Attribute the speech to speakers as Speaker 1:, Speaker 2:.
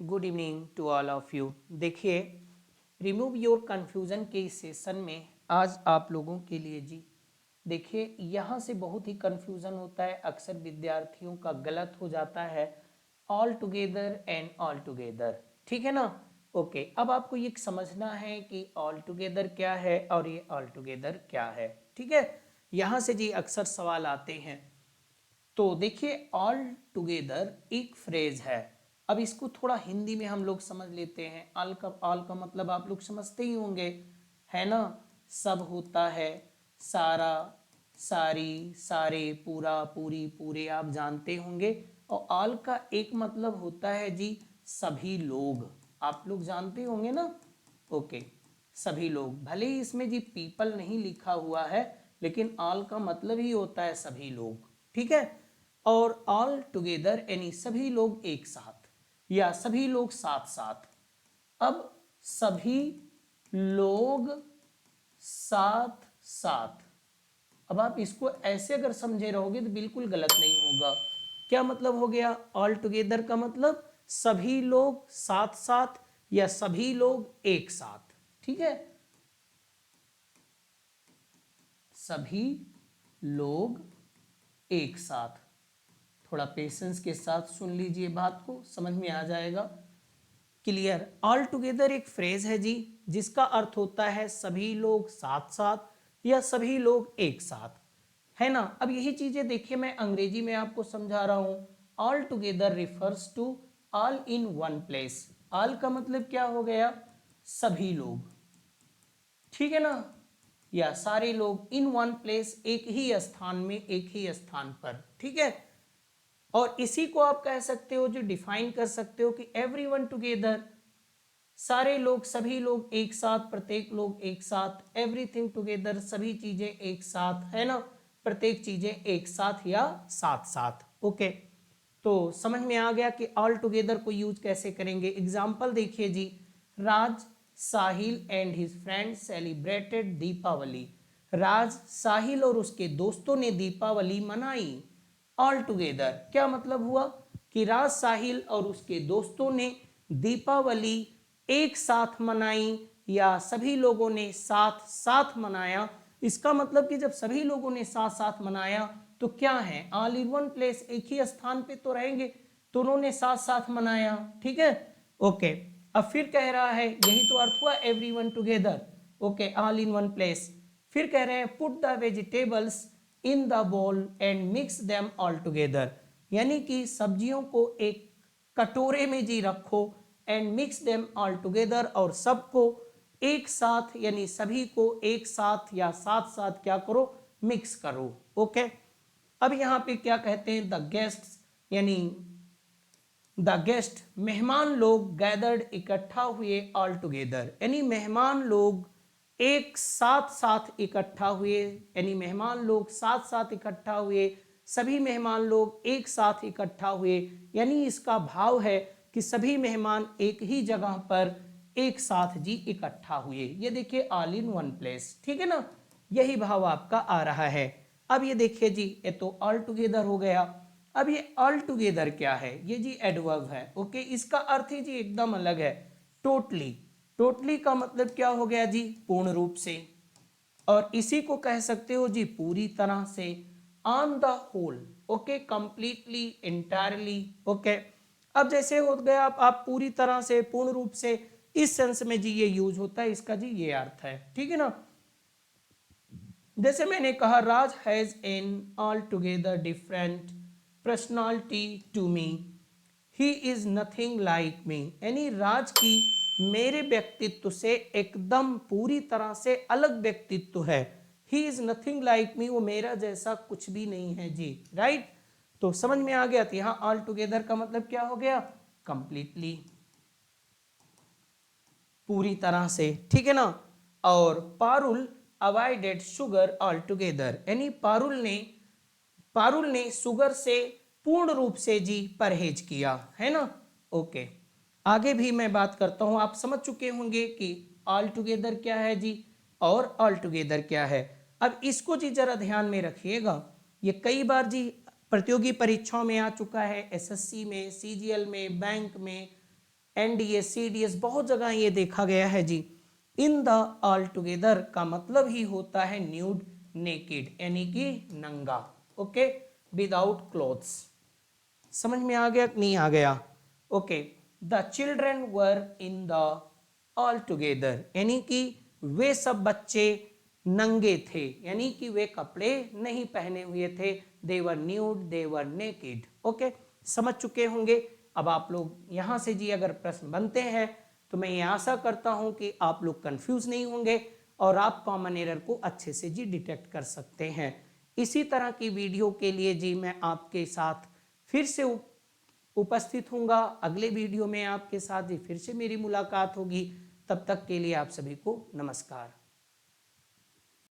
Speaker 1: Good evening to all of you. देखिए, remove your confusion के इस सेशन में आज आप लोगों के लिए जी देखिए, यहाँ से बहुत ही कन्फ्यूज़न होता है, अक्सर विद्यार्थियों का गलत हो जाता है all together and all together. ठीक है ना? ओके, अब आपको ये समझना है कि ऑल टुगेदर क्या है और ये ऑल टुगेदर क्या है। ठीक है, यहाँ से जी अक्सर सवाल आते हैं। तो देखिए, ऑल टुगेदर एक फ्रेज है। अब इसको थोड़ा हिंदी में हम लोग समझ लेते हैं। ऑल का मतलब आप लोग समझते ही होंगे, है ना? सब होता है, सारा, सारी, सारे, पूरा, पूरी, पूरे, आप जानते होंगे। और ऑल का एक मतलब होता है जी सभी लोग, आप लोग जानते होंगे ना। ओके, सभी लोग, भले ही इसमें जी पीपल नहीं लिखा हुआ है, लेकिन ऑल का मतलब ही होता है सभी लोग। ठीक है, और ऑल टुगेदर यानी सभी लोग एक साथ या सभी लोग साथ साथ। अब सभी लोग साथ साथ, अब आप इसको ऐसे अगर समझे रहोगे तो बिल्कुल गलत नहीं होगा। क्या मतलब हो गया? ऑल टुगेदर का मतलब सभी लोग साथ साथ या सभी लोग एक साथ। ठीक है, सभी लोग एक साथ। थोड़ा पेशेंस के साथ सुन लीजिए, बात को समझ में आ जाएगा। क्लियर? ऑल टुगेदर एक फ्रेज है जी, जिसका अर्थ होता है सभी लोग साथ साथ या सभी लोग एक साथ, है ना? अब यही चीजें देखिए, मैं अंग्रेजी में आपको समझा रहा हूं। All together refers to all in one place. All का मतलब क्या हो गया? सभी लोग। ठीक है ना? या सारे लोग इन वन प्लेस, एक ही स्थान में, एक ही स्थान पर। ठीक है, और इसी को आप कह सकते हो, जो डिफाइन कर सकते हो कि एवरीवन टुगेदर, सारे लोग, सभी लोग एक साथ, प्रत्येक लोग एक साथ, एवरीथिंग टुगेदर, सभी चीजें एक साथ, है ना? प्रत्येक चीजें एक साथ या साथ साथ। ओके, तो समझ में आ गया कि ऑल टुगेदर को यूज कैसे करेंगे। एग्जाम्पल देखिए जी, Raj, Sahil and his friend celebrated Deepawali. Raj, Sahil और उसके दोस्तों ने दीपावली मनाई। ऑल टुगेदर क्या मतलब हुआ? कि राज, साहिल और उसके दोस्तों ने दीपावली एक साथ मनाई या सभी लोगों ने साथ साथ मनाया। इसका मतलब कि जब सभी लोगों ने साथ साथ मनाया तो क्या है? ऑल इन वन प्लेस, एक ही स्थान पे तो रहेंगे, तो उन्होंने साथ साथ मनाया। ठीक है, ओके। अब फिर कह रहा है, यही तो अर्थ हुआ everyone together. Okay, all in one place. फिर कह रहे हैं put the vegetables in the bowl and mix them all together, यानी कि सब्जियों को एक कटोरे में जी रखो and mix them all together, और सबको एक साथ यानी सभी को एक साथ या साथ साथ क्या करो? मिक्स करो। ओके, अब यहां पे क्या कहते हैं? द गेस्ट, यानी द गेस्ट, मेहमान लोग, गैदर्ड, इकट्ठा हुए, ऑल टुगेदर, यानी मेहमान लोग एक साथ साथ इकट्ठा हुए, यानी मेहमान लोग साथ साथ इकट्ठा हुए, सभी मेहमान लोग एक साथ इकट्ठा हुए, यानी इसका भाव है कि सभी मेहमान एक ही जगह पर एक साथ जी इकट्ठा हुए। ये देखिए ऑल इन वन प्लेस। ठीक है ना? यही भाव आपका आ रहा है। अब ये देखिए जी, ये तो ऑल टुगेदर हो गया। अब ये ऑल टुगेदर क्या है? ये जी एडवर्ब है। ओके, इसका अर्थ ही जी एकदम अलग है। टोटली, टोटली का मतलब क्या हो गया जी? पूर्ण रूप से। और इसी को कह सकते हो जी पूरी तरह से, on the whole. Okay, completely, entirely. Okay, अब जैसे हो गया आप पूरी तरह से, पूर्ण रूप से, इस सेंस में जी ये यूज होता है, इसका जी ये अर्थ है। ठीक है ना? जैसे मैंने कहा, Raj has an all together different personality to me, he is nothing like me, यानी राज की मेरे व्यक्तित्व से एकदम पूरी तरह से अलग व्यक्तित्व है। ही इज नथिंग लाइक मी, वो मेरा जैसा कुछ भी नहीं है जी। राइट, तो समझ में आ गया। तो यहां ऑल टुगेदर का मतलब क्या हो गया? कंप्लीटली, पूरी तरह से। ठीक है ना? और Parul avoided sugar all together, यानी पारुल ने शुगर से पूर्ण रूप से जी परहेज किया, है ना? ओके, आगे भी मैं बात करता हूं। आप समझ चुके होंगे कि ऑल टुगेदर क्या है जी और ऑल टुगेदर क्या है। अब इसको जी जरा ध्यान में रखिएगा, ये कई बार जी प्रतियोगी परीक्षाओं में आ चुका है, एसएससी में, सीजीएल में, बैंक में, NDS CDS बहुत जगह ये देखा गया है जी। इन द ऑल टुगेदर का मतलब ही होता है न्यूड नेकेड, यानी कि नंगा, ओके, विदाउट क्लोथ्स। समझ में आ गया नहीं आ गया? Okay, the children were in the all together, यानी कि वे सब बच्चे नंगे थे, यानी कि वे कपड़े नहीं पहने हुए थे। दे वर न्यूड, दे वर नेकेड। ओके, समझ चुके होंगे। अब आप लोग यहां से जी अगर प्रश्न बनते हैं तो मैं ये आशा करता हूं कि आप लोग कंफ्यूज नहीं होंगे और आप कॉमन एरर को अच्छे से जी डिटेक्ट कर सकते हैं। इसी तरह की वीडियो के लिए जी मैं आपके साथ फिर से उपस्थित हूँगा। अगले वीडियो में आपके साथ ही फिर से मेरी मुलाकात होगी। तब तक के लिए आप सभी को नमस्कार।